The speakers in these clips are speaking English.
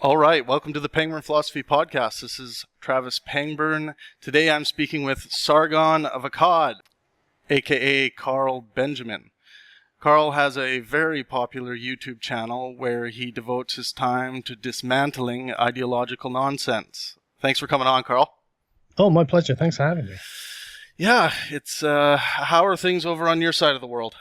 All right, welcome to the Pangburn Philosophy Podcast. This is Travis Pangburn. Today I'm speaking with Sargon of Akkad, aka Carl Benjamin. Carl has a very popular YouTube channel where he devotes his time to dismantling ideological nonsense. Thanks for coming on, Carl. Oh, my pleasure. Thanks for having me. Yeah, it's how are things over on your side of the world?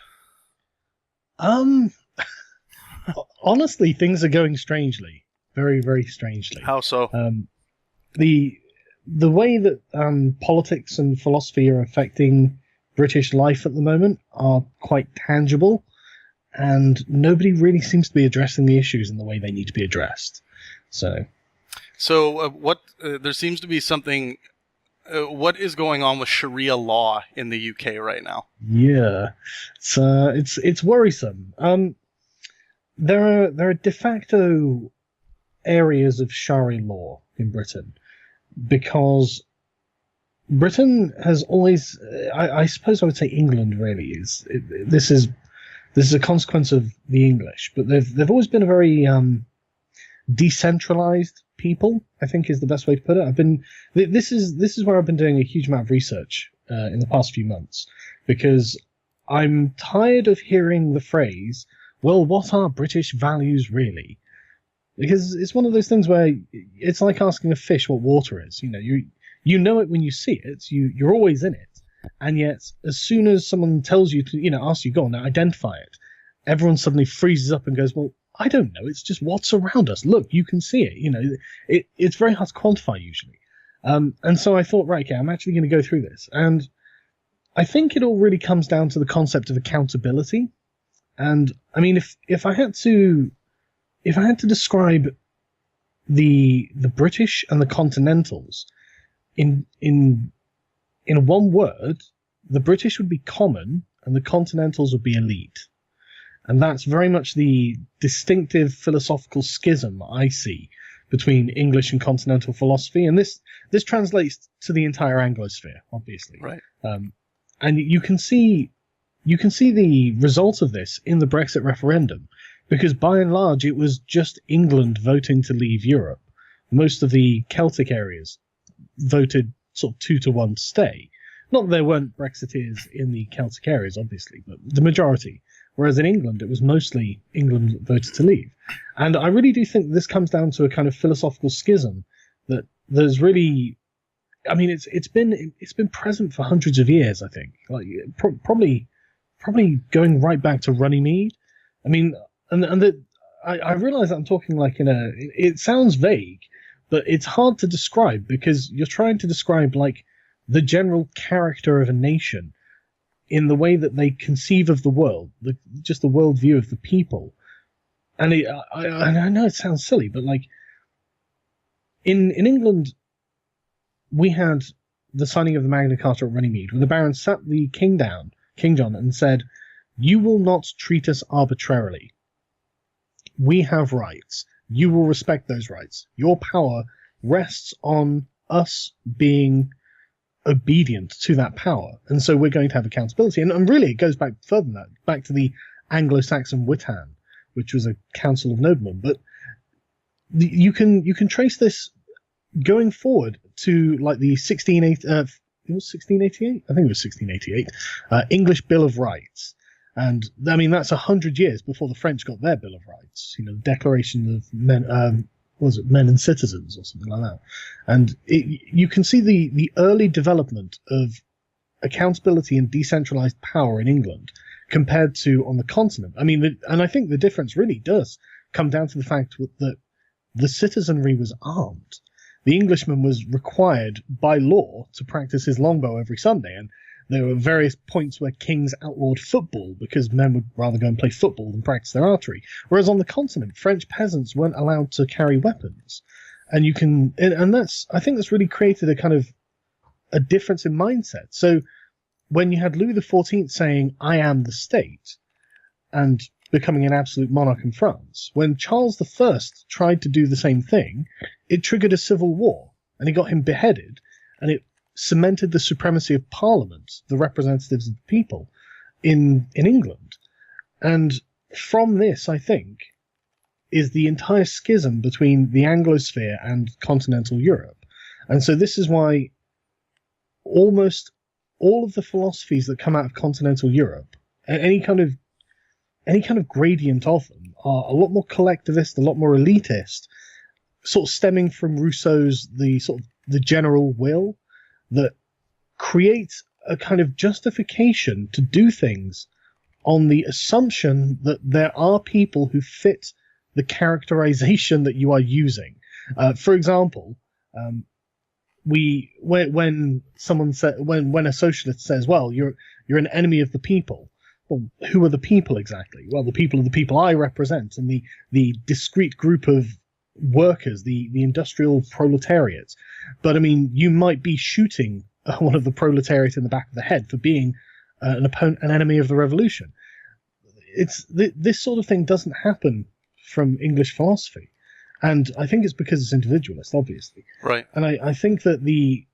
Honestly, things are going strangely. Very, very strangely. How so? The way that politics and philosophy are affecting British life at the moment are quite tangible, and nobody really seems to be addressing the issues in the way they need to be addressed. So there seems to be something. What is going on with Sharia law in the UK right now? Yeah, it's worrisome. There are de facto areas of Sharia law in Britain because Britain has always, I suppose I would say England really is. This is a consequence of the English, but they've always been a very decentralized people, I think is the best way to put it. This is where I've been doing a huge amount of research in the past few months, because I'm tired of hearing the phrase, well, what are British values really? Because it's one of those things where it's like asking a fish what water is. You know it when you see it. You're always in it, and yet as soon as someone tells you to, asks you, go on, now identify it, everyone suddenly freezes up and goes, well, I don't know. It's just what's around us. Look, you can see it. It's very hard to quantify usually. And so I thought, right, okay, I'm actually going to go through this, and I think it all really comes down to the concept of accountability. And I mean, if I had to describe the British and the Continentals in one word, the British would be common and the Continentals would be elite. And that's very much the distinctive philosophical schism I see between English and continental philosophy. And this translates to the entire Anglosphere, obviously. Right. And you can see the result of this in the Brexit referendum, because by and large it was just England voting to leave Europe. Most of the Celtic areas voted sort of 2-1 to stay. Not that there weren't Brexiteers in the Celtic areas, obviously, but the majority. Whereas in England, it was mostly England that voted to leave. And I really do think this comes down to a kind of philosophical schism that there's really, I mean, it's been present for hundreds of years, I think. Like probably going right back to Runnymede. I mean, I realize that I'm talking like it sounds vague, but it's hard to describe because you're trying to describe like the general character of a nation in the way that they conceive of the world, just the worldview of the people. And I know it sounds silly, but like in England, we had the signing of the Magna Carta at Runnymede, where the Barons sat the King down, King John, and said, "You will not treat us arbitrarily. We have rights. You will respect those rights. Your power rests on us being obedient to that power. And so we're going to have accountability." And really, it goes back further than that, back to the Anglo-Saxon Witan, which was a council of noblemen. But you can trace this going forward to like the 1688. It was 1688. I think it was 1688. English Bill of Rights. And I mean, that's 100 years before the French got their Bill of Rights. The Declaration of Men, Men and Citizens or something like that. And you can see the early development of accountability and decentralized power in England compared to on the continent. I mean, and I think the difference really does come down to the fact that the citizenry was armed. The Englishman was required by law to practice his longbow every Sunday, and there were various points where kings outlawed football because men would rather go and play football than practice their archery. Whereas on the continent, French peasants weren't allowed to carry weapons. And I think that's really created a kind of a difference in mindset. So when you had Louis XIV saying, "I am the state," and becoming an absolute monarch in France, when Charles I tried to do the same thing, it triggered a civil war, and it got him beheaded, and it cemented the supremacy of Parliament, the representatives of the people, in England. And from this, I think, is the entire schism between the Anglosphere and continental Europe. And so this is why almost all of the philosophies that come out of continental Europe, any kind of gradient of them, are a lot more collectivist, a lot more elitist, sort of stemming from Rousseau's the general will that creates a kind of justification to do things on the assumption that there are people who fit the characterization that you are using. For example, when a socialist says, "Well, you're an enemy of the people," well, who are the people exactly? Well, the people are the people I represent, and the discrete group of workers, the industrial proletariat. But I mean, you might be shooting one of the proletariat in the back of the head for being an enemy of the revolution. This sort of thing doesn't happen from English philosophy, and I think it's because it's individualist, obviously. Right. And I think that the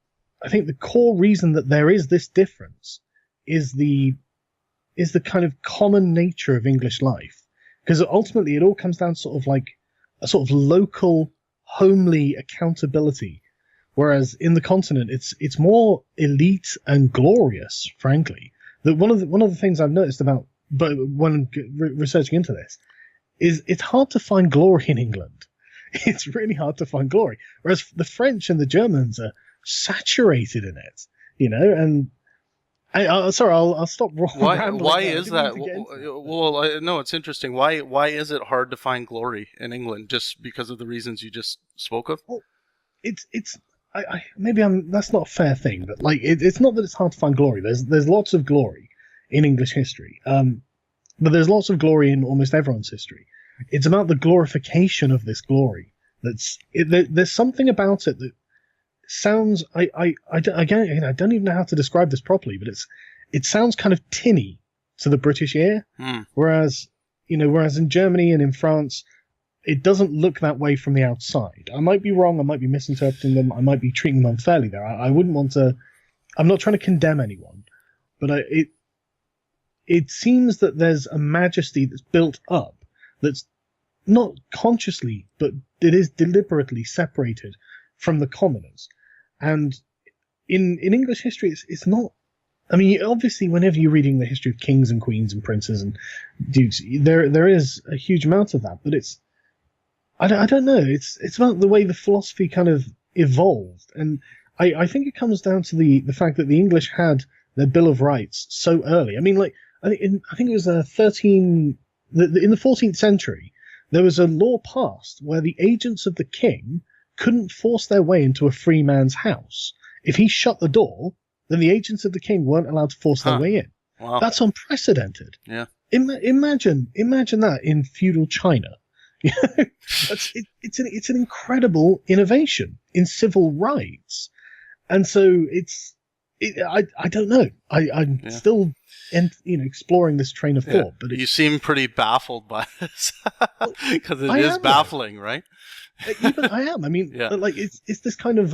core reason that there is this difference is the kind of common nature of English life, because ultimately it all comes down to sort of like a sort of local, homely accountability. Whereas in the continent, it's more elite and glorious, frankly. That one of the things I've noticed but when researching into this, is it's hard to find glory in England. It's really hard to find glory. Whereas the French and the Germans are saturated in it, and I'll stop. Why is that? Well, no, it's interesting. Why is it hard to find glory in England? Just because of the reasons you just spoke of? Well, that's not a fair thing, but like it's not that it's hard to find glory. There's lots of glory in English history, but there's lots of glory in almost everyone's history. It's about the glorification of this glory. There's something about it that sounds. I don't even know how to describe this properly, but it sounds kind of tinny to the British ear. Whereas in Germany and in France, it doesn't look that way from the outside. I might be wrong. I might be misinterpreting them. I might be treating them unfairly there. I wouldn't want to. I'm not trying to condemn anyone, but it seems that there's a majesty that's built up that's not consciously, but it is deliberately separated from the commoners. And in English history, it's not. I mean, obviously, whenever you're reading the history of kings and queens and princes and dukes, there is a huge amount of that, but it's. I don't know. It's about the way the philosophy kind of evolved, and I think it comes down to the fact that the English had their Bill of Rights so early. I mean, like I think it was in the 14th century, there was a law passed where the agents of the king couldn't force their way into a free man's house. If he shut the door, then the agents of the king weren't allowed to force their way in. Wow. That's unprecedented. Yeah. Imagine that in feudal China. It's an incredible innovation in civil rights, and so I don't know. I'm still exploring this train of thought. But you seem pretty baffled by this because it is baffling, right? Even I am. I mean, like it's this kind of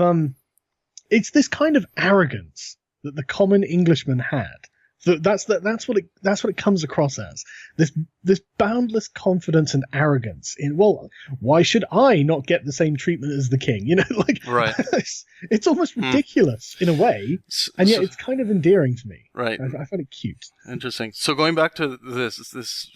arrogance that the common Englishman had. So that's what it comes across as, this boundless confidence and arrogance in, well, why should I not get the same treatment as the king? Right. It's almost ridiculous in a way, and yet it's kind of endearing to me. Right. I find it cute. Interesting. So going back to this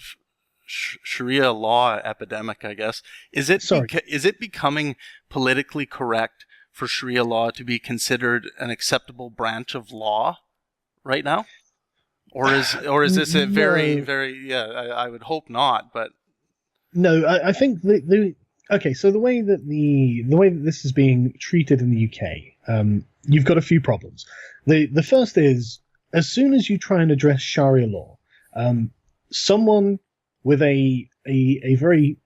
Sharia law epidemic, I guess, is it becoming politically correct for Sharia law to be considered an acceptable branch of law right now? Or is this a very, very, I would hope not, but. No, I think okay, so the way that this is being treated in the UK, you've got a few problems. The first is, as soon as you try and address Sharia law, someone with a very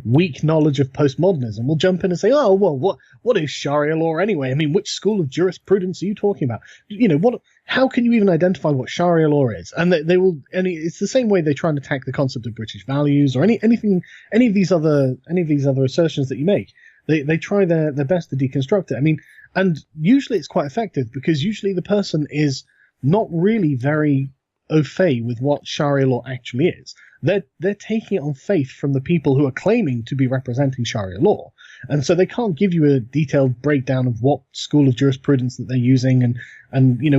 weak knowledge of postmodernism will jump in and say, "Oh, well, what is Sharia law anyway? I mean, which school of jurisprudence are you talking about? How can you even identify what Sharia law is?" And they will, and it's the same way they try and attack the concept of British values or any of these other assertions that you make. They try their best to deconstruct it. I mean, and usually it's quite effective because usually the person is not really very au fait with what Sharia law actually is. They're taking it on faith from the people who are claiming to be representing Sharia law. And so they can't give you a detailed breakdown of what school of jurisprudence that they're using and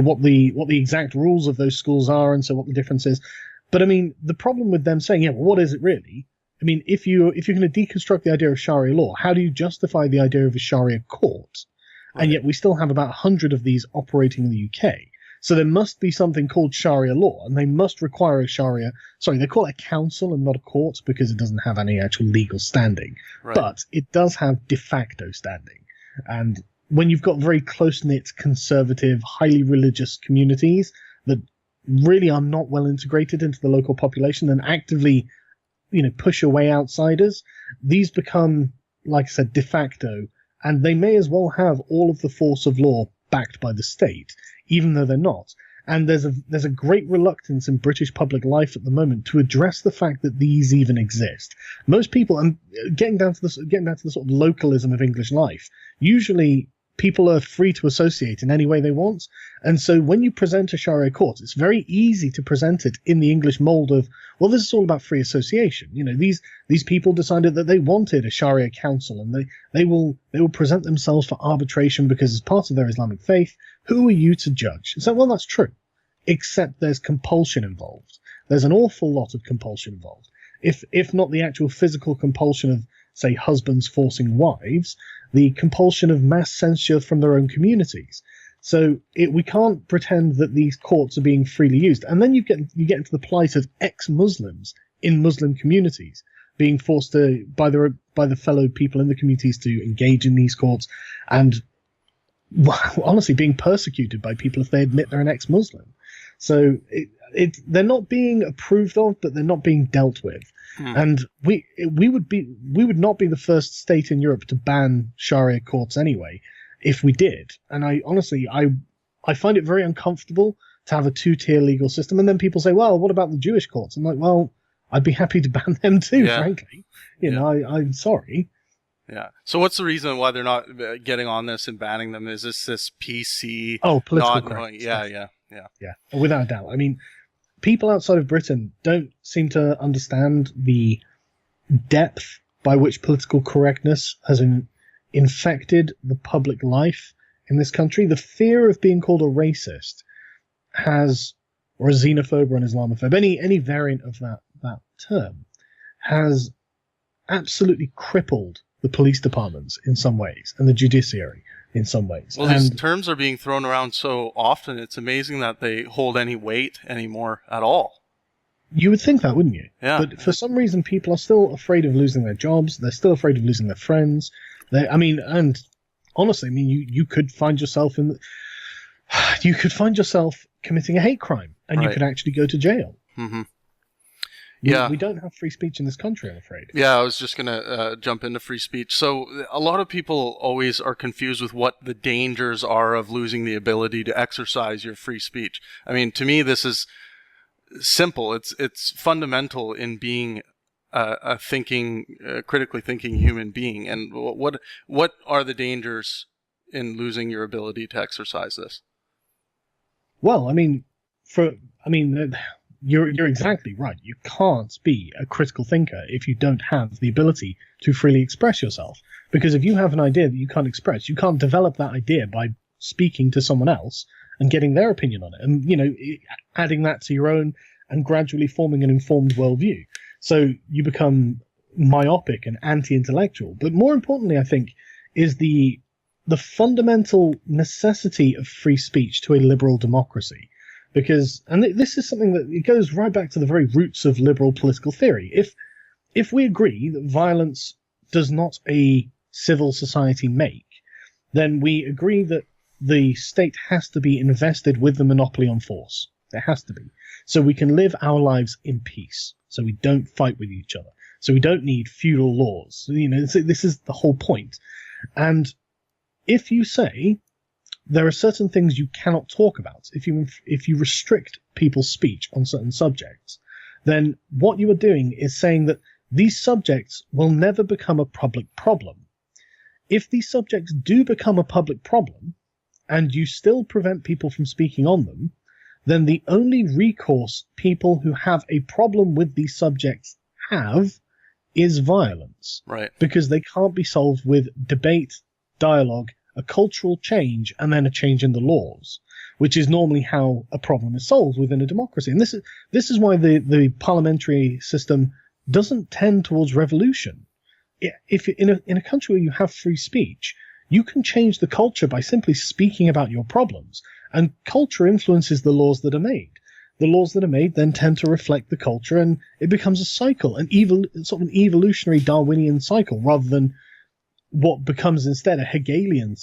what the exact rules of those schools are, and so what the difference is. But I mean, the problem with them saying, yeah, well, what is it really? I mean, if you're going to deconstruct the idea of Sharia law, how do you justify the idea of a Sharia court? Right. And yet we still have about 100 of these operating in the UK. So there must be something called Sharia law, and they must require a Sharia... Sorry, they call it a council and not a court because it doesn't have any actual legal standing. Right. But it does have de facto standing. And when you've got very close-knit, conservative, highly religious communities that really are not well integrated into the local population and actively, push away outsiders, these become, like I said, de facto, and they may as well have all of the force of law backed by the state, even though they're not. And there's a great reluctance in British public life at the moment to address the fact that these even exist. Most people, and getting back to the sort of localism of English life, usually people are free to associate in any way they want. And so when you present a Sharia court, it's very easy to present it in the English mold of, well, this is all about free association. These people decided that they wanted a Sharia council, and they will present themselves for arbitration because it's part of their Islamic faith. Who are you to judge? So, well, that's true, except there's compulsion involved. There's an awful lot of compulsion involved. If not the actual physical compulsion of, say, husbands forcing wives, the compulsion of mass censure from their own communities. So we can't pretend that these courts are being freely used. And then you get into the plight of ex-Muslims in Muslim communities being forced to by the fellow people in the communities to engage in these courts, and honestly being persecuted by people if they admit they're an ex-Muslim. So they're not being approved of, but they're not being dealt with. And we would not be the first state in Europe to ban Sharia courts anyway, if we did. And I find it very uncomfortable to have a two-tier legal system. And then people say, well, what about the Jewish courts? I'm like, well, I'd be happy to ban them too, frankly. I'm sorry. Yeah. So what's the reason why they're not getting on this and banning them? Is this PC? Oh, political correctness. Yeah. Without a doubt. I mean, people outside of Britain don't seem to understand the depth by which political correctness has infected the public life in this country. The fear of being called a racist or a xenophobe or an Islamophobe, any variant of that term, has absolutely crippled the police departments in some ways and the judiciary in some ways. Well, these terms are being thrown around so often, it's amazing that they hold any weight anymore at all. You would think that, wouldn't you? Yeah. But for some reason, people are still afraid of losing their jobs. They're still afraid of losing their friends. And honestly, you could find yourself committing a hate crime, and you could actually go to jail. Mm-hmm. We don't have free speech in this country, I'm afraid. Yeah, I was just going to jump into free speech. So a lot of people always are confused with what the dangers are of losing the ability to exercise your free speech. I mean, to me, this is simple. It's fundamental in being a critically thinking human being. And what are the dangers in losing your ability to exercise this? Well, You're exactly right. You can't be a critical thinker if you don't have the ability to freely express yourself. Because if you have an idea that you can't express, you can't develop that idea by speaking to someone else and getting their opinion on it, and adding that to your own and gradually forming an informed worldview. So you become myopic and anti-intellectual. But more importantly, I think, is the fundamental necessity of free speech to a liberal democracy. Because, and this is something that it goes right back to the very roots of liberal political theory. If we agree that violence does not a civil society make, then we agree that the state has to be invested with the monopoly on force. It has to be. So we can live our lives in peace. So we don't fight with each other. So we don't need feudal laws. This is the whole point. And if you say there are certain things you cannot talk about, if you restrict people's speech on certain subjects, then what you are doing is saying that these subjects will never become a public problem. If these subjects do become a public problem, and you still prevent people from speaking on them, then the only recourse people who have a problem with these subjects have is violence. Right. Because they can't be solved with debate, dialogue, a cultural change, and then a change in the laws, which is normally how a problem is solved within a democracy. And this is why the parliamentary system doesn't tend towards revolution. If in a country where you have free speech, you can change the culture by simply speaking about your problems, and culture influences the laws that are made. The laws that are made then tend to reflect the culture, and it becomes a cycle, sort of an evolutionary Darwinian cycle, rather than what becomes instead a Hegelian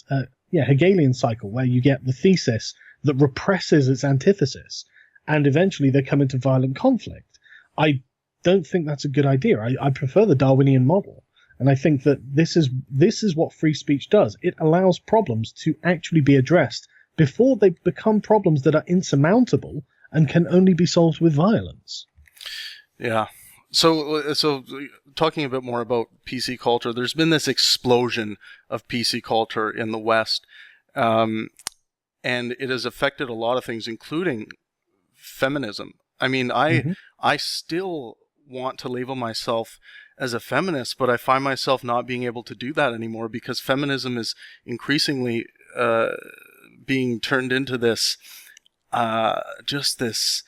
cycle, where you get the thesis that represses its antithesis, and eventually they come into violent conflict. I don't think that's a good idea. I prefer the Darwinian model. And I think that this is what free speech does. It allows problems to actually be addressed before they become problems that are insurmountable and can only be solved with violence. Yeah. So talking a bit more about PC culture, there's been this explosion of PC culture in the West, and it has affected a lot of things, including feminism. I mean, I still want to label myself as a feminist, but I find myself not being able to do that anymore because feminism is increasingly being turned into this just this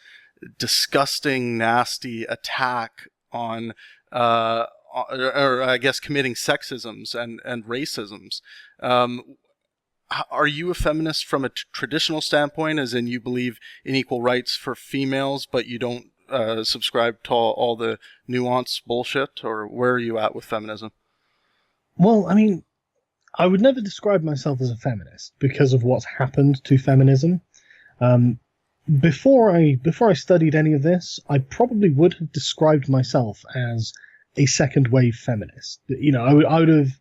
disgusting, nasty attack on, or I guess committing sexisms and racisms. Are you a feminist from a traditional standpoint, as in you believe in equal rights for females, but you don't subscribe to all the nuanced bullshit, or where are you at with feminism? Well, I mean, I would never describe myself as a feminist because of what's happened to feminism. Before I studied any of this, I probably would have described myself as a second wave feminist. You know, I would have.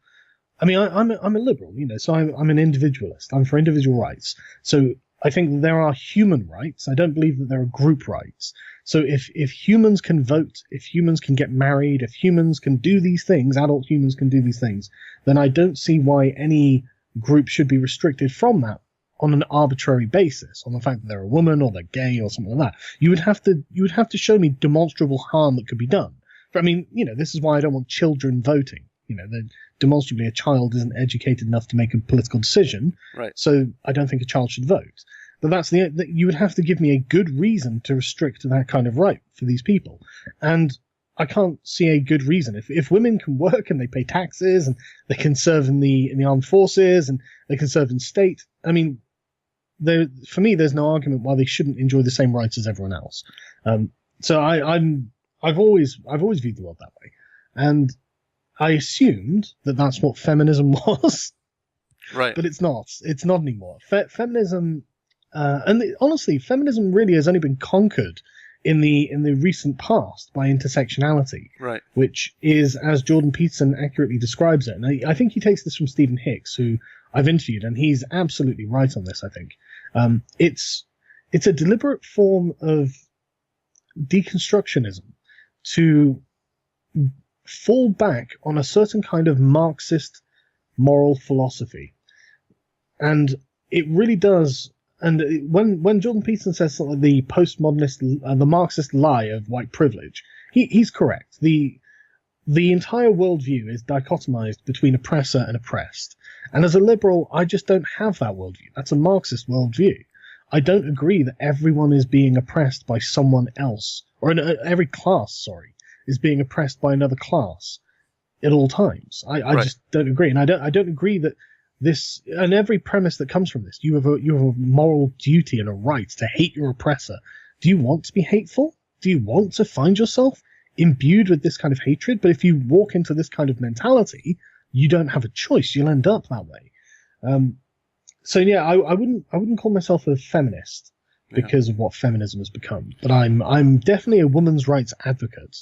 I mean, I'm a liberal, you know, so I'm an individualist. I'm for individual rights. So I think that there are human rights. I don't believe that there are group rights. So if humans can vote, if humans can get married, if humans can do these things, adult humans can do these things, then I don't see why any group should be restricted from that on an arbitrary basis, on the fact that they're a woman or they're gay or something like that. You would have to show me demonstrable harm that could be done. I mean, you know, this is why I don't want children voting. You know, demonstrably a child isn't educated enough to make a political decision, right? So I don't think a child should vote. But you would have to give me a good reason to restrict that kind of right for these people. And I can't see a good reason. If women can work and they pay taxes and they can serve in the armed forces and they can serve in state, I mean, for me, there's no argument why they shouldn't enjoy the same rights as everyone else. So I've always viewed the world that way, and I assumed that that's what feminism was. Right. But it's not. It's not anymore. Feminism. Honestly, feminism really has only been conquered in the recent past by intersectionality, right? Which is, as Jordan Peterson accurately describes it, and I think he takes this from Stephen Hicks, who I've interviewed, and he's absolutely right on this. I think it's a deliberate form of deconstructionism to fall back on a certain kind of Marxist moral philosophy, and it really does. And when Jordan Peterson says something like the postmodernist, the Marxist lie of white privilege, he's correct. The entire worldview is dichotomized between oppressor and oppressed. And as a liberal, I just don't have that worldview. That's a Marxist worldview. I don't agree that everyone is being oppressed by someone else, or every class, is being oppressed by another class at all times. I right. just don't agree, and I don't agree that. This and every premise that comes from this, you have a moral duty and a right to hate your oppressor. Do you want to be hateful? Do you want to find yourself imbued with this kind of hatred? But if you walk into this kind of mentality, you don't have a choice. You'll end up that way. So yeah, I wouldn't call myself a feminist because of what feminism has become. But I'm definitely a woman's rights advocate.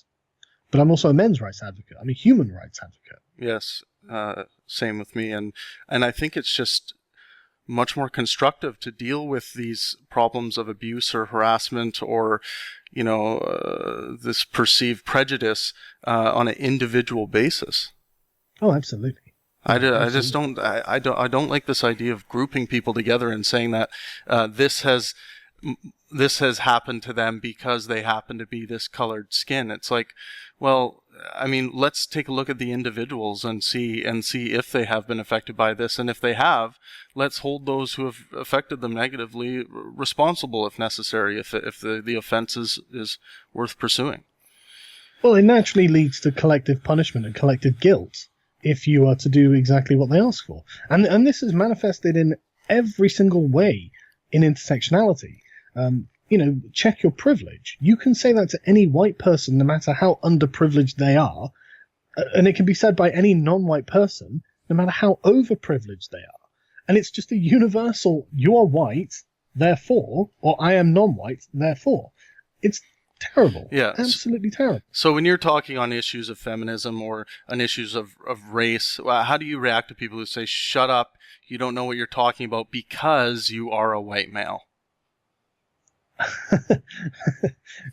But I'm also a men's rights advocate. I'm a human rights advocate. Yes. Same with me, and I think it's just much more constructive to deal with these problems of abuse or harassment or, you know, this perceived prejudice on an individual basis. Oh, absolutely. I just don't like this idea of grouping people together and saying that this has this has happened to them because they happen to be this colored skin. It's like, well, I mean, let's take a look at the individuals and see if they have been affected by this. And if they have, let's hold those who have affected them negatively responsible if necessary, if the offense is worth pursuing. Well, it naturally leads to collective punishment and collective guilt if you are to do exactly what they ask for. And this is manifested in every single way in intersectionality. Check your privilege. You can say that to any white person, no matter how underprivileged they are, and it can be said by any non-white person, no matter how overprivileged they are. And it's just a universal, you are white, therefore, or I am non-white, therefore. It's terrible. Yeah. Absolutely terrible. So when you're talking on issues of feminism or on issues of race, how do you react to people who say, shut up, you don't know what you're talking about because you are a white male?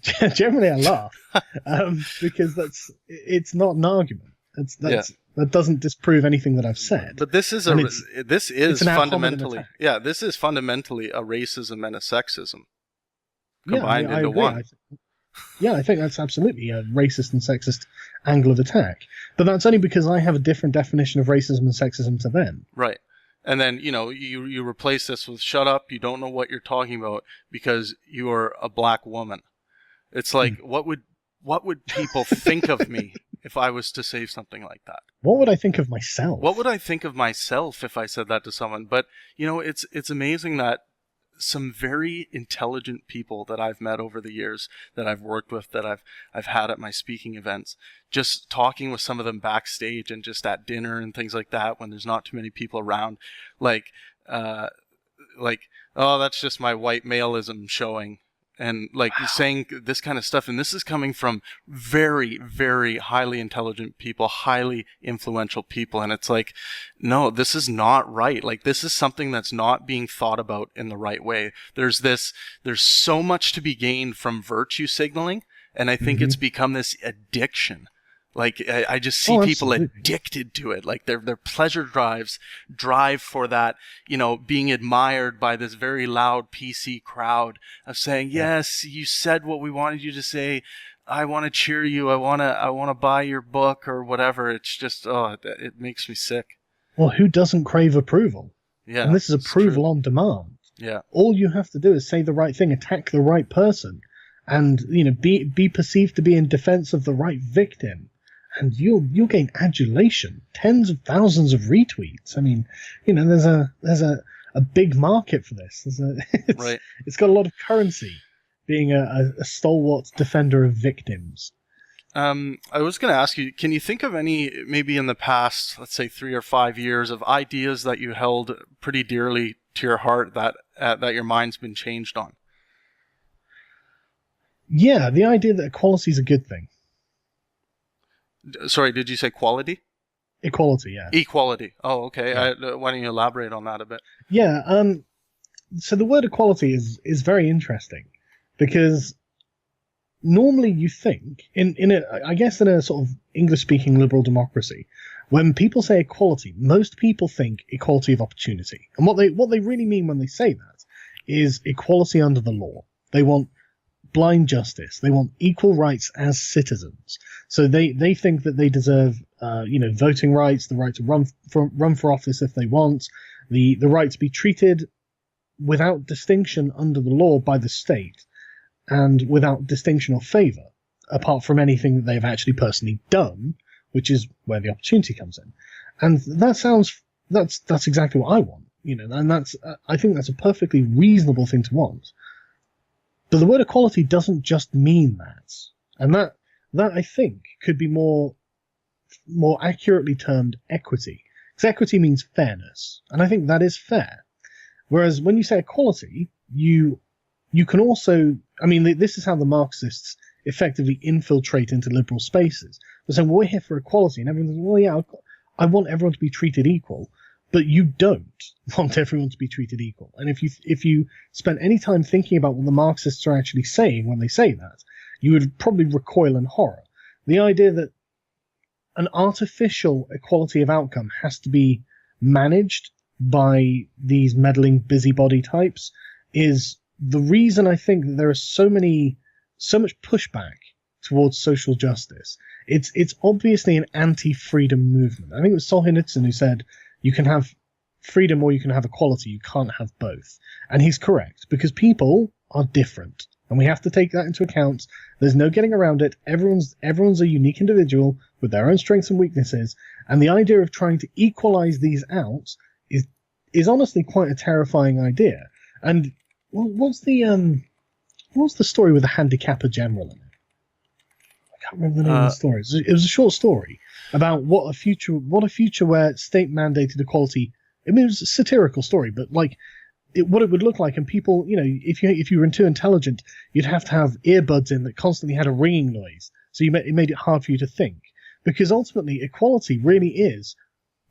Generally I laugh because it's not an argument. That doesn't disprove anything that I've said. But this is fundamentally a racism and a sexism combined into one. I think that's absolutely a racist and sexist angle of attack. But that's only because I have a different definition of racism and sexism to them. Right. And then, you replace this with shut up, you don't know what you're talking about because you are a black woman. It's like, what would people think of me if I was to say something like that? What would I think of myself? What would I think of myself if I said that to someone? But, it's amazing that some very intelligent people that I've met over the years, that I've worked with, that I've had at my speaking events, just talking with some of them backstage and just at dinner and things like that when there's not too many people around, like, oh, that's just my white maleism showing. And like saying this kind of stuff, and this is coming from very, very highly intelligent people, highly influential people, and it's like, no, this is not right. Like, this is something that's not being thought about in the right way. There's so much to be gained from virtue signaling, and I think it's become this addiction. Like, I just see people addicted to it. Like, their pleasure drive for that, being admired by this very loud PC crowd of saying, yes, you said what we wanted you to say. I want to cheer you. I want to buy your book or whatever. It's just, it makes me sick. Well, who doesn't crave approval? Yeah. And this is approval on demand. Yeah. All you have to do is say the right thing, attack the right person, and, be perceived to be in defense of the right victim. And you'll gain adulation, tens of thousands of retweets. I mean, there's a big market for this. Right. It's got a lot of currency, being a stalwart defender of victims. I was going to ask you, can you think of any, maybe in the past, let's say 3 or 5 years, of ideas that you held pretty dearly to your heart that your mind's been changed on? Yeah, the idea that equality is a good thing. Sorry, did you say quality? Equality, yeah. Equality. Oh, okay. Yeah. Why don't you elaborate on that a bit? Yeah. So the word equality is very interesting because normally you think in a sort of English-speaking liberal democracy, when people say equality, most people think equality of opportunity, and what they really mean when they say that is equality under the law. They want blind justice. They want equal rights as citizens. So they think that they deserve, voting rights, the right to run for office if they want, the right to be treated without distinction under the law by the state, and without distinction or favor, apart from anything that they've actually personally done, which is where the opportunity comes in. And that's exactly what I want, and I think that's a perfectly reasonable thing to want. But the word equality doesn't just mean that. And that I think could be more accurately termed equity. Because equity means fairness. And I think that is fair. Whereas when you say equality, you can also, this is how the Marxists effectively infiltrate into liberal spaces. They're saying, well, we're here for equality. And everyone's like, well, yeah, I want everyone to be treated equal. But you don't want everyone to be treated equal. And if you spent any time thinking about what the Marxists are actually saying when they say that, you would probably recoil in horror. The idea that an artificial equality of outcome has to be managed by these meddling busybody types is the reason I think that there are so much pushback towards social justice, it's obviously an anti-freedom movement. I think it was Solzhenitsyn who said you can have freedom or you can have equality, you can't have both. And he's correct, because people are different. And we have to take that into account. There's no getting around it. Everyone's a unique individual with their own strengths and weaknesses. And the idea of trying to equalize these out is honestly quite a terrifying idea. And what's the story with the handicapper general in it? I can't remember the name of the story. It was a short story about what a future where state mandated equality. I mean, it was a satirical story, but like what it would look like, and people, if you were too intelligent, you'd have to have earbuds in that constantly had a ringing noise, so it made it hard for you to think. Because ultimately, equality really is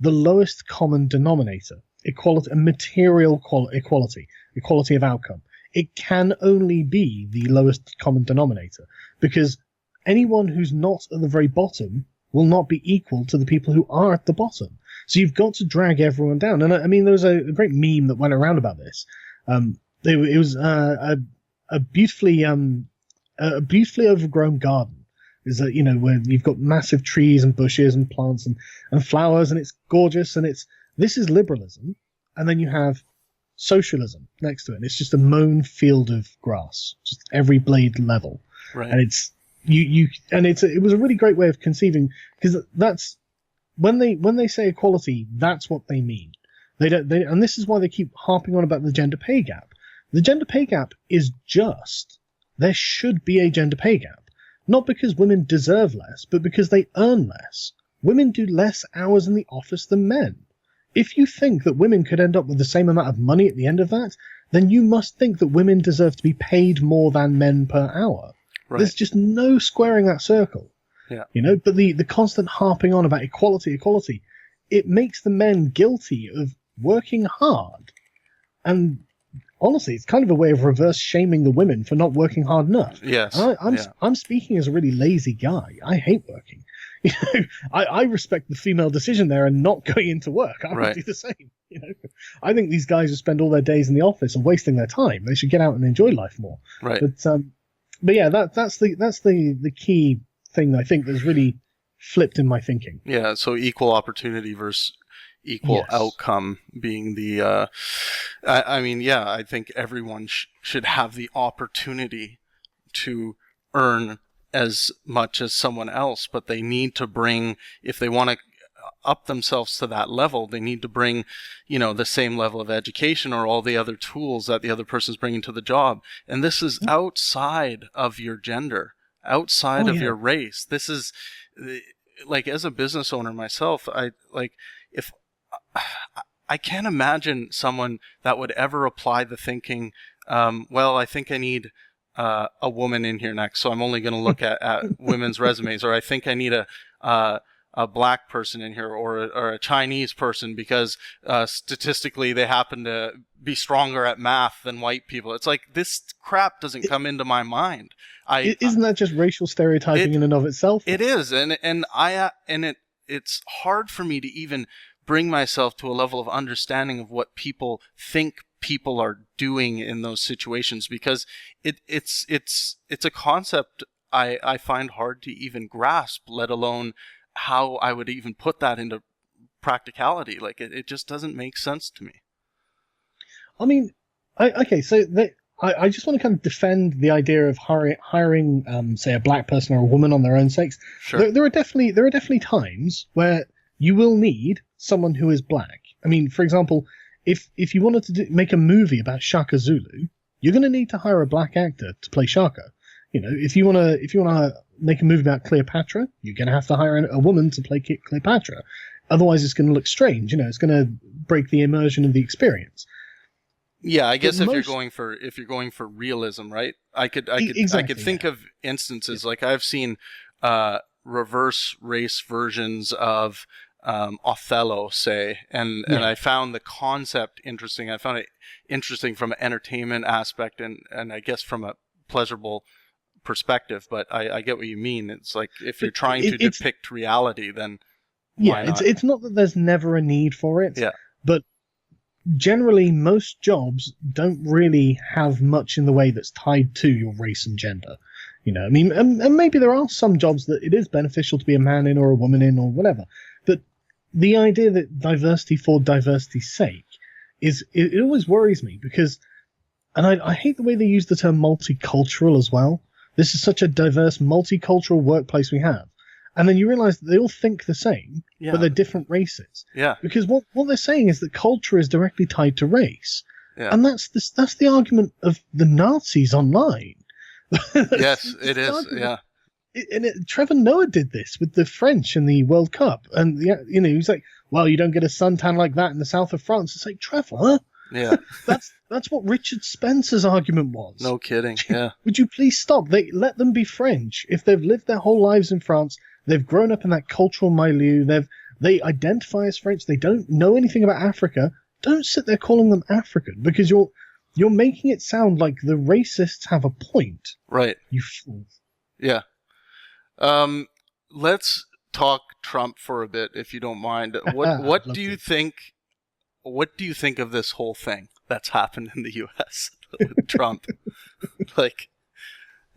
the lowest common denominator. Equality, a material equality of outcome. It can only be the lowest common denominator, because anyone who's not at the very bottom will not be equal to the people who are at the bottom. So you've got to drag everyone down. And I mean, there was a great meme that went around about this. It was a beautifully overgrown garden. Is that, where you've got massive trees and bushes and plants and flowers, and it's gorgeous, and this is liberalism, and then you have socialism next to it. And it's just a mown field of grass, just every blade level. Right. And it's it was a really great way of conceiving, because that's when they say equality, that's what they mean. And this is why they keep harping on about the gender pay gap. The gender pay gap is just, there should be a gender pay gap, not because women deserve less, but because they earn less. Women do less hours in the office than men. If you think that women could end up with the same amount of money at the end of that, then you must think that women deserve to be paid more than men per hour. Right. There's just no squaring that circle. Yeah. But the constant harping on about equality, it makes the men guilty of working hard. And honestly, it's kind of a way of reverse shaming the women for not working hard enough. Yes. I'm speaking as a really lazy guy. I hate working. I respect the female decision there and not going into work. I would do the same. I think these guys who spend all their days in the office are wasting their time. They should get out and enjoy life more. Right. But yeah, that's the key thing I think that's really flipped in my thinking. Yeah. So equal opportunity versus equal outcome being the. I think everyone should have the opportunity to earn as much as someone else, but they need to bring, if they want to up themselves to that level, they need to bring, the same level of education or all the other tools that the other person's bringing to the job. And this is outside of your gender, outside of your race. This is like, as a business owner myself, I can't imagine someone that would ever apply the thinking, I think I need a woman in here next, so I'm only going to look at women's resumes, or I think I need a black person in here, or a Chinese person, because statistically they happen to be stronger at math than white people. It's like, this crap doesn't come into my mind. Isn't that just racial stereotyping in and of itself? It is, it's hard for me to even bring myself to a level of understanding of what people think people are doing in those situations, because it's a concept I find hard to even grasp, let alone how I would even put that into practicality. Like, it just doesn't make sense to me. I mean, I just want to kind of defend the idea of hiring, say, a black person or a woman on their own sex. Sure. There are definitely times where you will need someone who is black. I mean, for example, if you wanted to make a movie about Shaka Zulu, you're going to need to hire a black actor to play Shaka. If you want to make a movie about Cleopatra, you're going to have to hire a woman to play Cleopatra. Otherwise, it's going to look strange. It's going to break the immersion of the experience. Yeah, I guess if you're going for realism, right? I could think of instances like I've seen reverse race versions of Othello, say, and I found the concept interesting. I found it interesting from an entertainment aspect and I guess from a pleasurable perspective, but I get what you mean. It's like, if you're trying to depict reality, then why not? It's not that there's never a need for it, but generally most jobs don't really have much in the way that's tied to your race and gender. You know, I mean, and maybe there are some jobs that it is beneficial to be a man in or a woman in or whatever. But the idea that diversity for diversity's sake it always worries me because, and I hate the way they use the term multicultural as well. This is such a diverse, multicultural workplace we have. And then you realize that they all think the same, but they're different races. Yeah. Because what they're saying is that culture is directly tied to race. Yeah. And that's the argument of the Nazis online. Yes, it is. Yeah. Trevor Noah did this with the French in the World Cup. And, he's like, well, you don't get a suntan like that in the south of France. It's like, Trevor, yeah, that's what Richard Spencer's argument was. No kidding. Yeah. Would you please stop? Let them be French. If they've lived their whole lives in France, they've grown up in that cultural milieu, they identify as French, they don't know anything about Africa, don't sit there calling them African, because you're making it sound like the racists have a point. Right. You fool. Yeah. Let's talk Trump for a bit, if you don't mind. What do you think? What do you think of this whole thing that's happened in the U.S. with Trump? Like,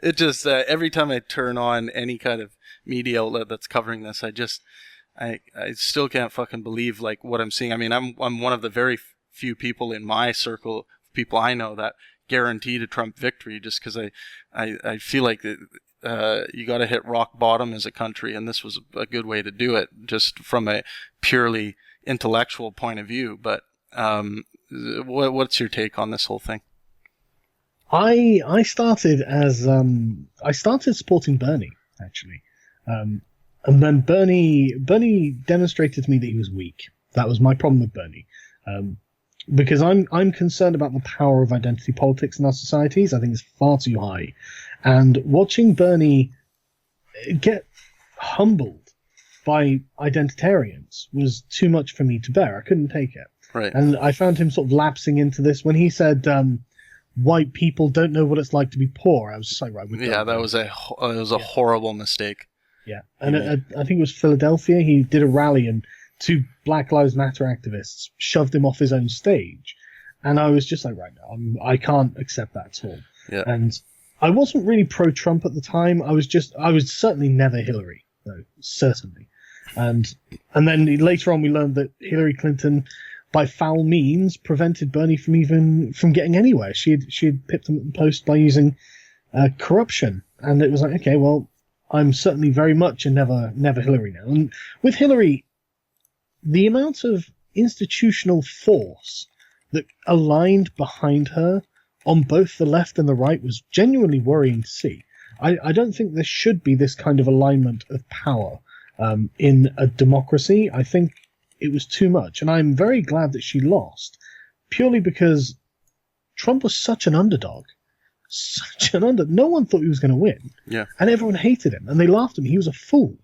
it just every time I turn on any kind of media outlet that's covering this, I still can't fucking believe like what I'm seeing. I mean, I'm one of the very few people in my circle of people I know that guaranteed a Trump victory, just because I feel like you got to hit rock bottom as a country, and this was a good way to do it, just from a purely intellectual point of view. But what's your take on this whole thing? I started supporting Bernie, actually, and then Bernie demonstrated to me that he was weak. That was my problem with Bernie, because I'm concerned about the power of identity politics in our societies. I think it's far too high, and watching Bernie get humbled by identitarians was too much for me to bear. I couldn't take it. Right. And I found him sort of lapsing into this when he said, white people don't know what it's like to be poor. I was just like, right. That was a horrible mistake. Yeah. And I think it was Philadelphia. He did a rally and two Black Lives Matter activists shoved him off his own stage. And I was just like, right now, I can't accept that at all. Yeah. And I wasn't really pro-Trump at the time. I was certainly never Hillary, though, certainly. And then later on we learned that Hillary Clinton, by foul means, prevented Bernie from getting anywhere. She had pipped him at the post by using corruption. And it was like, okay, well, I'm certainly very much a never Hillary now. And with Hillary, the amount of institutional force that aligned behind her on both the left and the right was genuinely worrying to see. I don't think there should be this kind of alignment of power in a democracy. I think it was too much. And I'm very glad that she lost, purely because Trump was such an underdog. No one thought he was going to win. Yeah. And everyone hated him, and they laughed at him. He was a fool.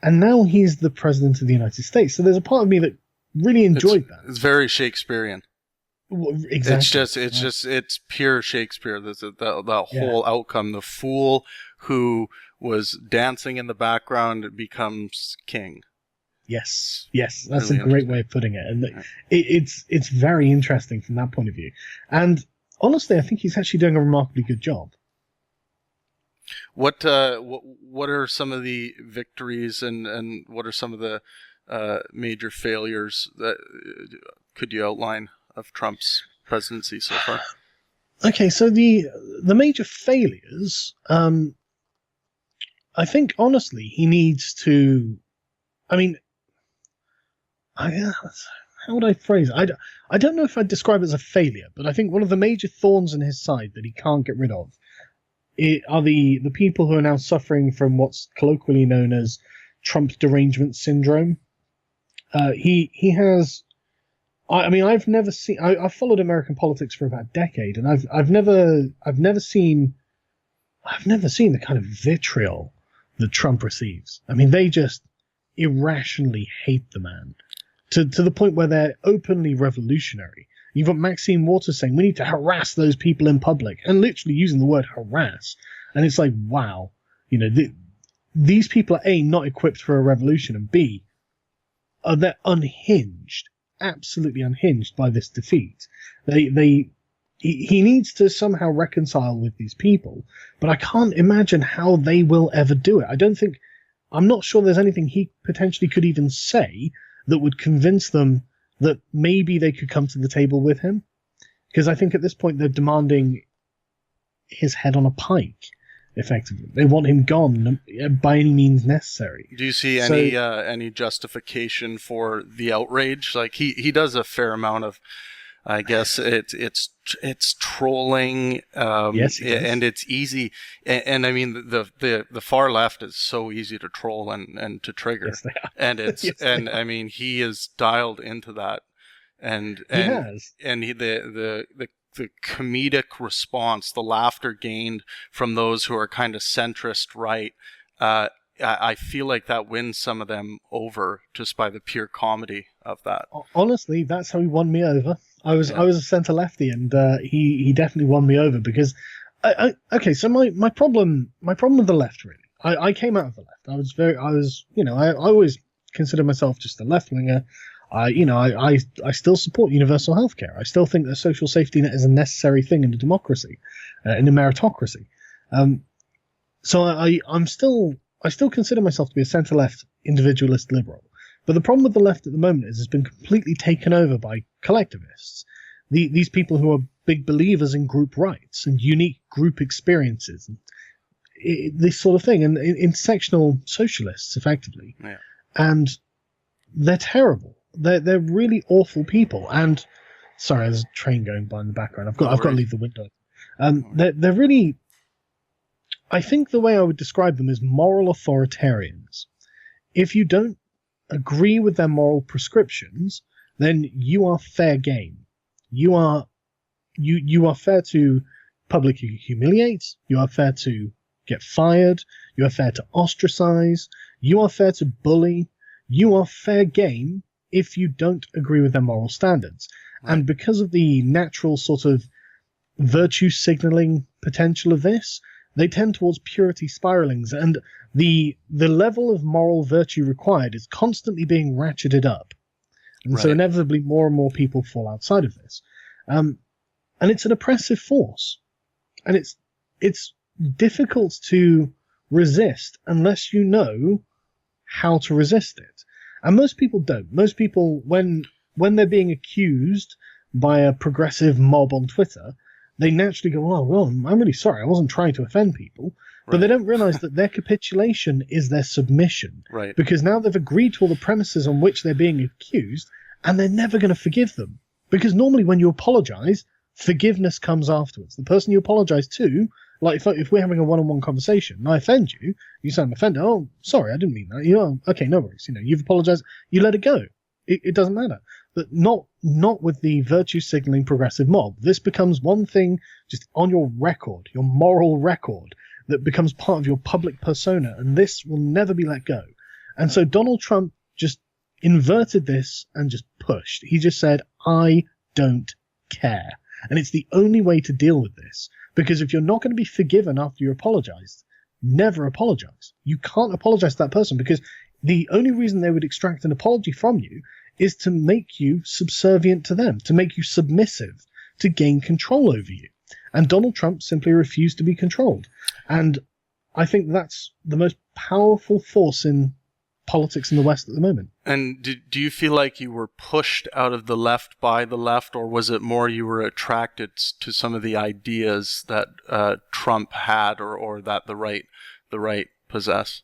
And now he's the president of the United States. So there's a part of me that really enjoyed that. It's very Shakespearean. Exactly. It's pure Shakespeare. The whole outcome. The fool who was dancing in the background becomes king. Yes, that's really a great way of putting it, and it's very interesting from that point of view. And honestly, I think he's actually doing a remarkably good job. What are some of the victories and what are some of the major failures that could you outline of Trump's presidency so far? Okay, so the major failures, I think honestly he needs to. I mean, how would I phrase it? I don't know if I'd describe it as a failure, but I think one of the major thorns in his side that he can't get rid of are the people who are now suffering from what's colloquially known as Trump's derangement syndrome. He has. I mean, I've never seen. I've followed American politics for about a decade, and I've never seen the kind of vitriol that Trump receives. I mean, they just irrationally hate the man to the point where they're openly revolutionary. You've got Maxine Waters saying we need to harass those people in public, and literally using the word harass. And it's like, wow, these people are A, not equipped for a revolution, and B, they're unhinged, absolutely unhinged by this defeat. He needs to somehow reconcile with these people, but I can't imagine how they will ever do it. I'm not sure there's anything he potentially could even say that would convince them that maybe they could come to the table with him. Because I think at this point they're demanding his head on a pike, effectively. They want him gone by any means necessary. Do you see any justification for the outrage? Like he does a fair amount of, I guess it's trolling, yes, and it's easy. And I mean the far left is so easy to troll and to trigger. Yes, they are. And it's Yes, I mean he is dialed into that, and he has. And the comedic response, the laughter gained from those who are kind of centrist right. I feel like that wins some of them over just by the pure comedy of that. Honestly, that's how he won me over. I was a centre lefty, and he definitely won me over because okay. So my problem with the left, really, I came out of the left. I always considered myself just a left winger. I still support universal healthcare. I still think that social safety net is a necessary thing in a democracy, in a meritocracy. So I still consider myself to be a centre-left individualist liberal. But the problem with the left at the moment is it's been completely taken over by collectivists. These people who are big believers in group rights and unique group experiences, and this sort of thing, and intersectional socialists, effectively. Yeah. And they're terrible. They're really awful people. And sorry, there's a train going by in the background. I've got to leave the window. They're really. I think the way I would describe them is moral authoritarians. If you don't agree with their moral prescriptions, then you are fair game. You are fair to publicly humiliate. You are fair to get fired. You are fair to ostracize. You are fair to bully. You are fair game if you don't agree with their moral standards. Right. And because of the natural sort of virtue signaling potential of this, they tend towards purity spiralings, and the level of moral virtue required is constantly being ratcheted up. And right. So inevitably more and more people fall outside of this. And it's an oppressive force. And it's difficult to resist unless you know how to resist it. And most people don't. Most people, when they're being accused by a progressive mob on Twitter, they naturally go, oh, well, I'm really sorry. I wasn't trying to offend people. Right. But they don't realize that their capitulation is their submission. Right. Because now they've agreed to all the premises on which they're being accused, and they're never going to forgive them. Because normally when you apologize, forgiveness comes afterwards. The person you apologize to, like if we're having a one-on-one conversation and I offend you, you say I'm offended. Oh, sorry, I didn't mean that. Okay, no worries. You've apologized. You let it go. It doesn't matter. But not with the virtue signaling progressive mob. This becomes one thing just on your record, your moral record, that becomes part of your public persona, and this will never be let go. And so Donald Trump just inverted this and just pushed. He just said, I don't care. And it's the only way to deal with this. Because if you're not going to be forgiven after you apologized, never apologize. You can't apologize to that person, because the only reason they would extract an apology from you is to make you subservient to them, to make you submissive, to gain control over you. And Donald Trump simply refused to be controlled. And I think that's the most powerful force in politics in the West at the moment. And do you feel like you were pushed out of the left by the left, or was it more you were attracted to some of the ideas that Trump had, or that the right possess?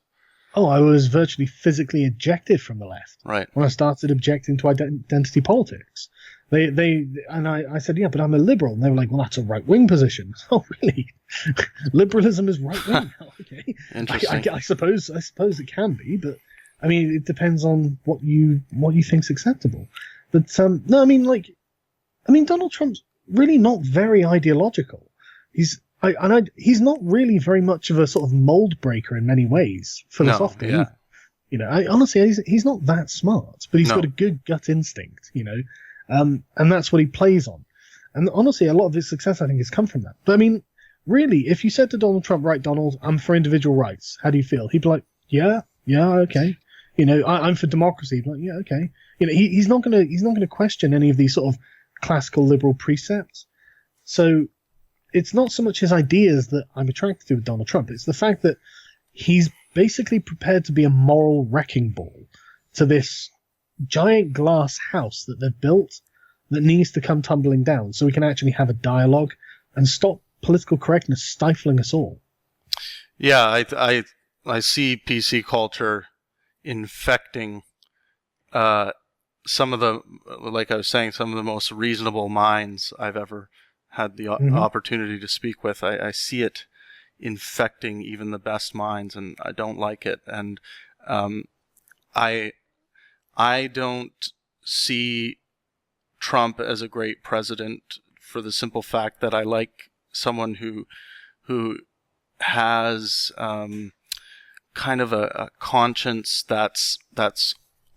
Oh, I was virtually physically ejected from the left. Right. When I started objecting to identity politics. I said, yeah, but I'm a liberal. And they were like, well, that's a right-wing position. Oh, really? Liberalism is right-wing now, okay. Interesting. I suppose it can be, but I mean, it depends on what you think's acceptable. But no, I mean, Donald Trump's really not very ideological. He's not really very much of a sort of mold breaker in many ways, philosophically. No, yeah. Honestly, he's not that smart, but he's got a good gut instinct, and that's what he plays on. And honestly, a lot of his success, I think, has come from that. But I mean, really, if you said to Donald Trump, right, Donald, I'm for individual rights, how do you feel? He'd be like, yeah, okay. I'm for democracy. Like, yeah, okay. He's not gonna question any of these sort of classical liberal precepts. So it's not so much his ideas that I'm attracted to with Donald Trump. It's the fact that he's basically prepared to be a moral wrecking ball to this giant glass house that they've built that needs to come tumbling down so we can actually have a dialogue and stop political correctness stifling us all. Yeah, I see PC culture infecting some of the, like I was saying, some of the most reasonable minds I've ever had the opportunity to speak with. I see it infecting even the best minds, and I don't like it. And I don't see Trump as a great president for the simple fact that I like someone who has kind of a conscience that's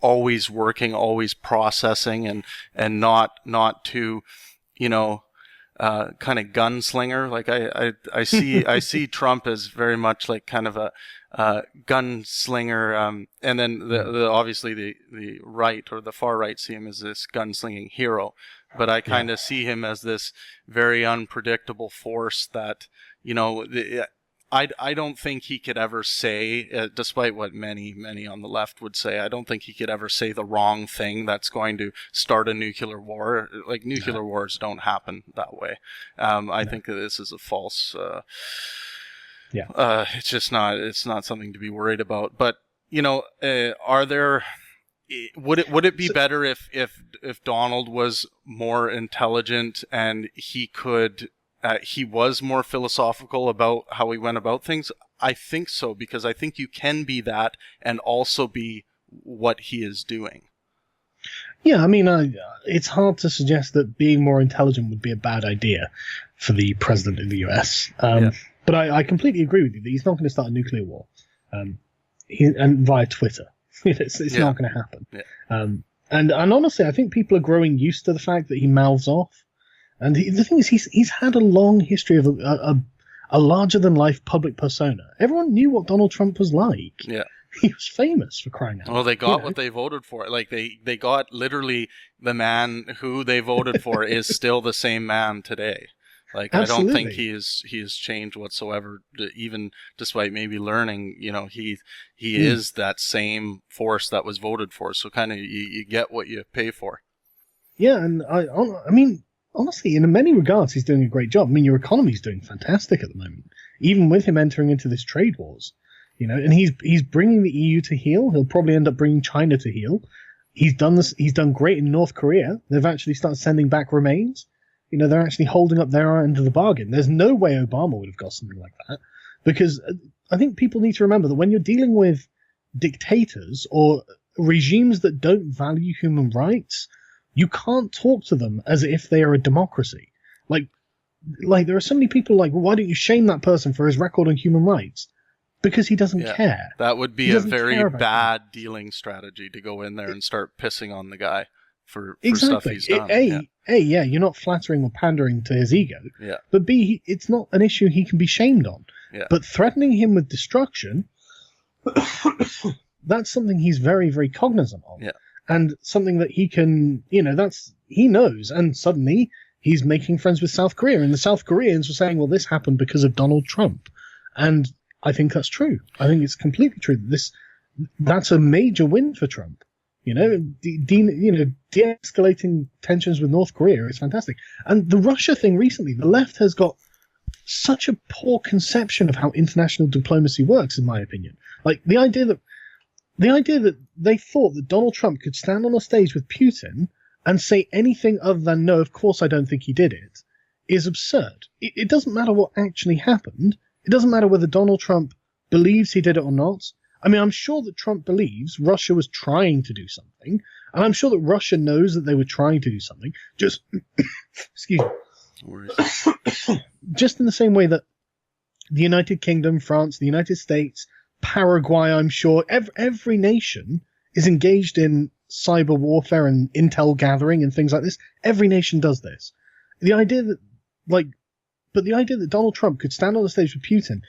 always working, always processing, and not too, kind of gunslinger. Like I see Trump as very much like kind of a gunslinger, and then the obviously the right or the far right see him as this gunslinging hero, but I kind of see him as this very unpredictable force that I don't think he could ever say, despite what many on the left would say, I don't think he could ever say the wrong thing that's going to start a nuclear war. Like, nuclear wars don't happen that way. I think that this is a false... it's just not. It's not something to be worried about. But are there? Would it be better if Donald was more intelligent and he could? He was more philosophical about how he went about things? I think so, because I think you can be that and also be what he is doing. Yeah, I mean, it's hard to suggest that being more intelligent would be a bad idea for the president of the US. But I completely agree with you that he's not going to start a nuclear war, and via Twitter. It's not going to happen. Yeah. And honestly, I think people are growing used to the fact that he mouths off. And the thing is, he's had a long history of a larger-than-life public persona. Everyone knew what Donald Trump was like. Yeah. He was famous, for crying out loud. Well, they got what they voted for. Like, they got literally the man who they voted for is still the same man today. Like, absolutely. I don't think he has changed whatsoever, even despite maybe learning, he is that same force that was voted for. So kind of you get what you pay for. Yeah, and I mean, honestly, in many regards, he's doing a great job. I mean, your economy's doing fantastic at the moment, even with him entering into this trade wars. And he's bringing the EU to heel. He'll probably end up bringing China to heel. He's done this. He's done great in North Korea. They've actually started sending back remains. They're actually holding up their end of the bargain. There's no way Obama would have got something like that, because I think people need to remember that when you're dealing with dictators or regimes that don't value human rights, you can't talk to them as if they are a democracy. Like there are so many people like, well, why don't you shame that person for his record on human rights? Because he doesn't care. That would be a very bad dealing strategy, to go in there and start pissing on the guy for stuff he's done. A, you're not flattering or pandering to his ego. Yeah. But B, it's not an issue he can be shamed on. Yeah. But threatening him with destruction, that's something he's very, very cognizant of. Yeah. And something that he can, he knows. And suddenly he's making friends with South Korea. And the South Koreans were saying, well, this happened because of Donald Trump. And I think that's true. I think it's completely true. That's a major win for Trump. De-escalating tensions with North Korea is fantastic. And the Russia thing recently, the left has got such a poor conception of how international diplomacy works, in my opinion. Like, the idea that they thought that Donald Trump could stand on a stage with Putin and say anything other than, no, of course I don't think he did it, is absurd. It doesn't matter what actually happened. It doesn't matter whether Donald Trump believes he did it or not. I mean, I'm sure that Trump believes Russia was trying to do something, and I'm sure that Russia knows that they were trying to do something. Just, excuse me. Just in the same way that the United Kingdom, France, the United States, Paraguay, I'm sure, every nation is engaged in cyber warfare and intel gathering and things like this. Every nation does this. The idea that Donald Trump could stand on the stage with Putin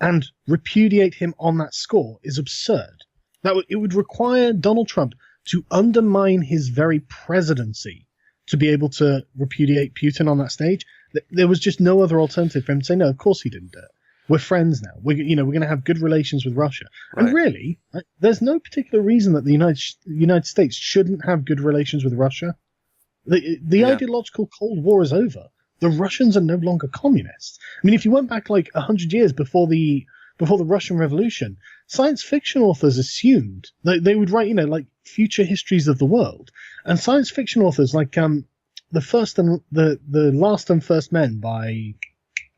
and repudiate him on that score is absurd. It would require Donald Trump to undermine his very presidency to be able to repudiate Putin on that stage. There was just no other alternative for him to say, no, of course he didn't do it. We're friends now. We're going to have good relations with Russia. Right. And really, there's no particular reason that the United States shouldn't have good relations with Russia. The ideological Cold War is over. The Russians are no longer communists. I mean, if you went back like 100 years before the Russian Revolution, science fiction authors assumed that they would write, like future histories of the world. And science fiction authors like the Last and First Men by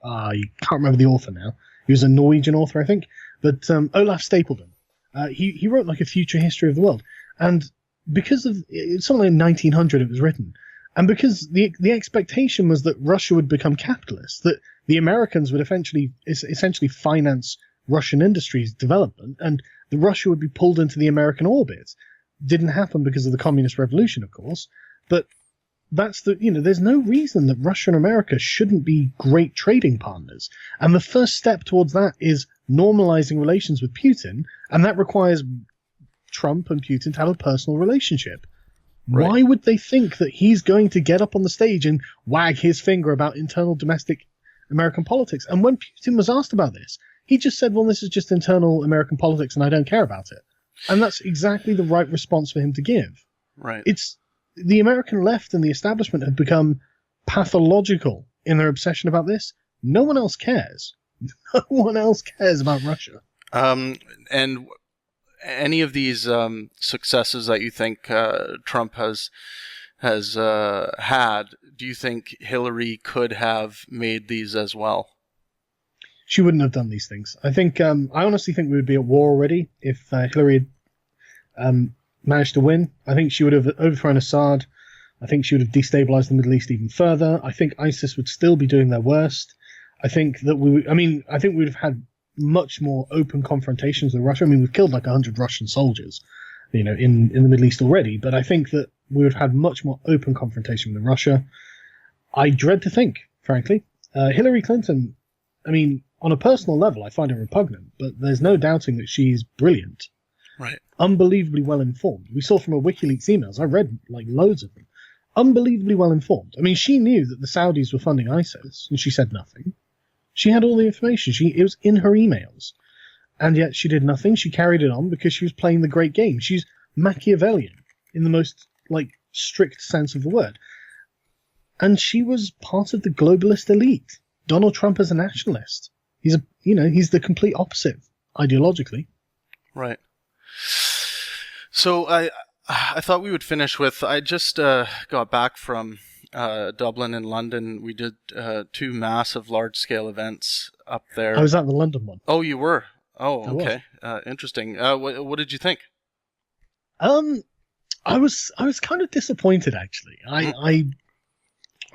you can't remember the author now. He was a Norwegian author, I think, but Olaf Stapledon. He wrote like a future history of the world, and because of it's something like 1900 it was written, and because the expectation was that Russia would become capitalist, that the Americans would essentially finance Russian industry's development, and the Russia would be pulled into the American orbit. Didn't happen because of the Communist Revolution, of course, but that's there's no reason that Russia and America shouldn't be great trading partners. And the first step towards that is normalizing relations with Putin, and that requires Trump and Putin to have a personal relationship. Right. Why would they think that he's going to get up on the stage and wag his finger about internal domestic American politics? And when Putin was asked about this, he just said, well, this is just internal American politics and I don't care about it. And that's exactly the right response for him to give. Right. It's the American left and the establishment have become pathological in their obsession about this. No one else cares. No one else cares about Russia. And any of these successes that you think Trump has had, do you think Hillary could have made these as well? She wouldn't have done these things. I honestly think we would be at war already if Hillary had managed to win. I think she would have overthrown Assad. I think she would have destabilized the Middle East even further. I think ISIS would still be doing their worst. I think that we would have had much more open confrontations with Russia. I mean, we've killed like 100 Russian soldiers, in the Middle East already, but I think that we would have had much more open confrontation with Russia. I dread to think, frankly. Hillary Clinton, I mean, on a personal level, I find her repugnant, but there's no doubting that she's brilliant. Right. Unbelievably well informed. We saw from her WikiLeaks emails. I read like loads of them. Unbelievably well informed. I mean, she knew that the Saudis were funding ISIS, and she said nothing. She had all the information. It was in her emails. And yet she did nothing. She carried it on because she was playing the great game. She's Machiavellian in the most strict sense of the word. And she was part of the globalist elite. Donald Trump is a nationalist. He's the complete opposite ideologically. Right. So I thought we would finish with, I just got back from Dublin and London. We did two massive large-scale events up there. I was at the London one. Oh, you were? Oh, okay. Interesting. What did you think? I was kind of disappointed, actually. I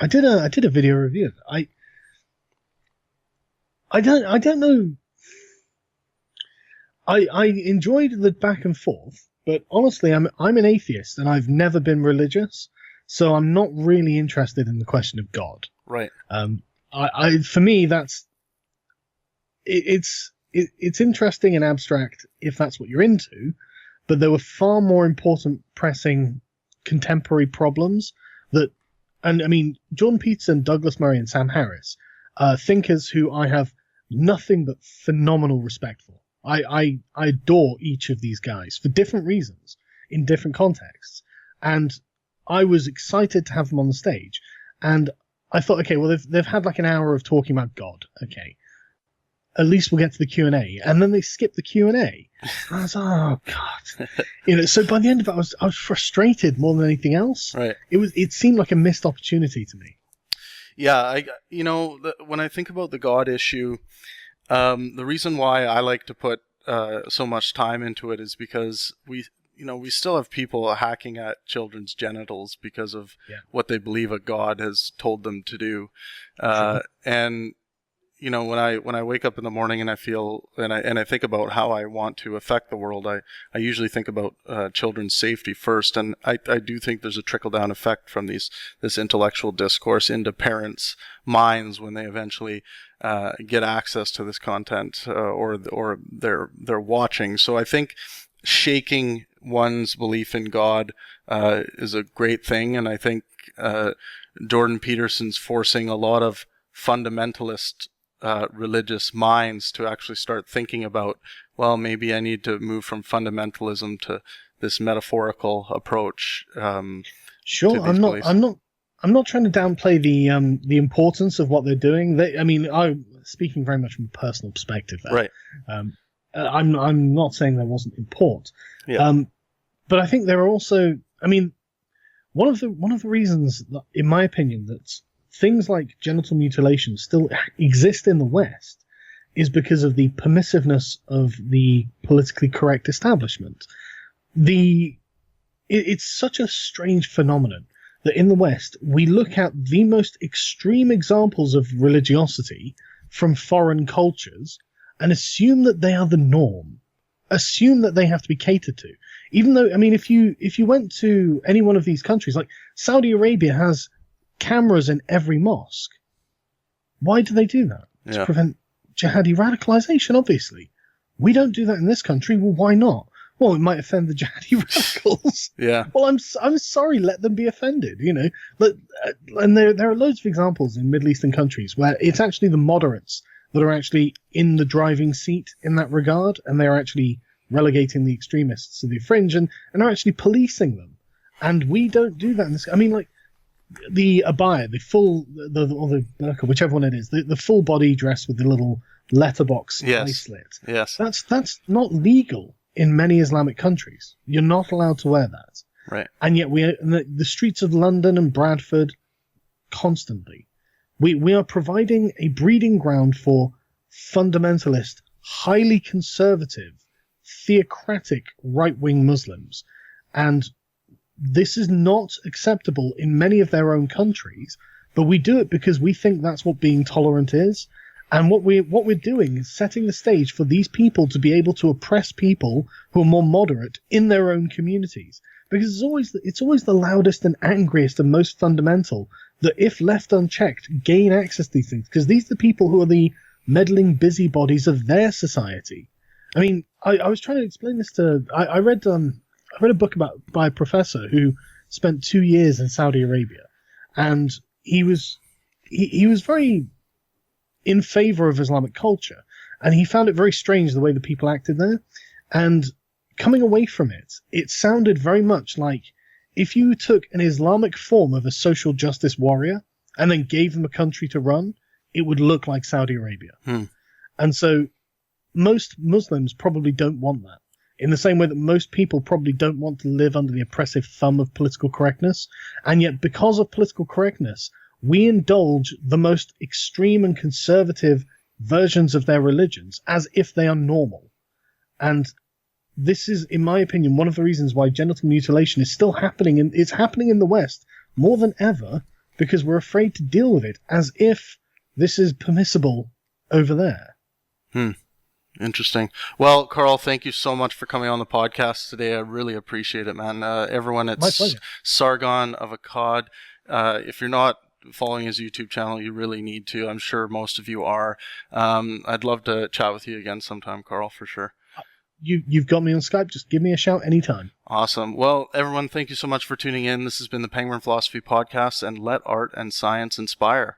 did a video review of it. I don't know. I enjoyed the back and forth, but honestly, I'm an atheist and I've never been religious, so I'm not really interested in the question of God. Right. For me, it's interesting and abstract if that's what you're into, but there were far more important, pressing, contemporary problems Jordan Peterson, Douglas Murray, and Sam Harris are thinkers who I have nothing but phenomenal respect for. I adore each of these guys for different reasons, in different contexts. And I was excited to have them on the stage. And I thought, okay, well, they've had like an hour of talking about God. Okay. At least we'll get to the Q&A. And then they skipped the Q&A. I was, oh, God. So by the end of it, I was frustrated more than anything else. Right. It seemed like a missed opportunity to me. Yeah, when I think about the God issue, the reason why I like to put so much time into it is because we still have people hacking at children's genitals because of what they believe a God has told them to do. Sure. And when I wake up in the morning and I feel and I think about how I want to affect the world, I usually think about children's safety first, and I do think there's a trickle down effect from this intellectual discourse into parents' minds when they eventually get access to this content or they're watching. So I think shaking one's belief in God is a great thing, and I think Jordan Peterson's forcing a lot of fundamentalist religious minds to actually start thinking about, well, maybe I need to move from fundamentalism to this metaphorical approach. Sure, I'm not trying to downplay the importance of what they're doing. I'm speaking very much from a personal perspective there. Right. I'm not saying there wasn't import. Yeah. But I think there are also, one of the reasons, that, in my opinion, that things like genital mutilation still exist in the West is because of the permissiveness of the politically correct establishment. It's such a strange phenomenon that in the West we look at the most extreme examples of religiosity from foreign cultures and assume that they are the norm, assume that they have to be catered to. Even though, if you went to any one of these countries, like Saudi Arabia has cameras in every mosque. Why do they do that? Yeah. To prevent jihadi radicalization, obviously. We don't do that in this country. Well, why not? Well, it might offend the jihadi radicals. Yeah. Well, I'm sorry, let them be offended, But, and there are loads of examples in Middle Eastern countries where it's actually the moderates that are actually in the driving seat in that regard, and they're actually relegating the extremists to the fringe and are actually policing them. And we don't do that in this. The abaya, the full, or the burqa, whichever one it is, the full body dress with the little letterbox eye slit. Yes. That's not legal in many Islamic countries. You're not allowed to wear that. Right. And yet in the streets of London and Bradford, constantly, we are providing a breeding ground for fundamentalist, highly conservative, theocratic right-wing Muslims. And this is not acceptable in many of their own countries, but we do it because we think that's what being tolerant is. And what we're doing is setting the stage for these people to be able to oppress people who are more moderate in their own communities. Because it's always the loudest and angriest and most fundamental that, if left unchecked, gain access to these things. Because these are the people who are the meddling busybodies of their society. I was trying to explain this to... I read a book by a professor who spent 2 years in Saudi Arabia, and he was very in favor of Islamic culture, and he found it very strange the way the people acted there. And coming away from it, it sounded very much like if you took an Islamic form of a social justice warrior and then gave them a country to run, it would look like Saudi Arabia. And so most Muslims probably don't want that. In the same way that most people probably don't want to live under the oppressive thumb of political correctness. And yet, because of political correctness, we indulge the most extreme and conservative versions of their religions as if they are normal. And this is, in my opinion, one of the reasons why genital mutilation is still happening. It's happening in the West more than ever because we're afraid to deal with it as if this is permissible over there. Interesting. Well, Carl, thank you so much for coming on the podcast today. I really appreciate it, man. Everyone at Sargon of Akkad, if you're not following his YouTube channel, you really need to. I'm sure most of you are. I'd love to chat with you again sometime, Carl, for sure. You've got me on Skype. Just give me a shout anytime. Awesome. Well, everyone, thank you so much for tuning in. This has been the Pangburn Philosophy Podcast, and let art and science inspire.